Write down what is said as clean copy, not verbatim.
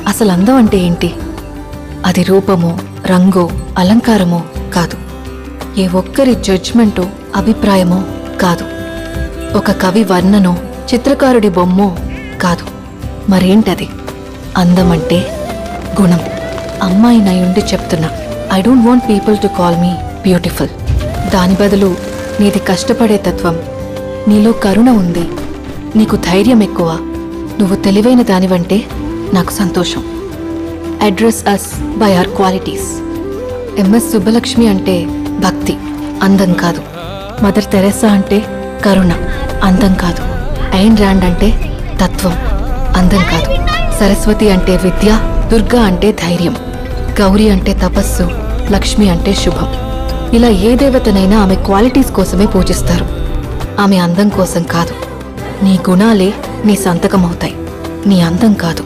అసలు అందం అంటే ఏంటి? అది రూపమో, రంగో, అలంకారమో కాదు. ఏ ఒక్కరి జడ్జ్మెంటో, అభిప్రాయమో కాదు. ఒక కవి వర్ణనో, చిత్రకారుడి బొమ్మో కాదు. మరేంటది? అందమంటే గుణం. అమ్మాయి నయుండి చెప్తున్నా, I don't want people to call me beautiful. దాని బదులు నీది కష్టపడే తత్వం, నీలో కరుణ ఉంది, నీకు ధైర్యం ఎక్కువ, నువ్వు తెలివైన దానివంటే నాకు సంతోషం. Address us by our qualities. MS Subbulakshmi అంటే భక్తి, అందం కాదు. మదర్ తెరెసా అంటే కరుణ, అందం కాదు. ఐన్ ర్యాండ్ అంటే తత్వం, అందం కాదు. సరస్వతి అంటే విద్య, దుర్గా అంటే ధైర్యం, గౌరీ అంటే తపస్సు, లక్ష్మి అంటే శుభం. ఇలా ఏ దేవతనైనా ఆమె క్వాలిటీస్ కోసమే పూజిస్తారు, ఆమె అందం కోసం కాదు. నీ గుణాలే నీ సంతకమవుతాయి, నీ అందం కాదు.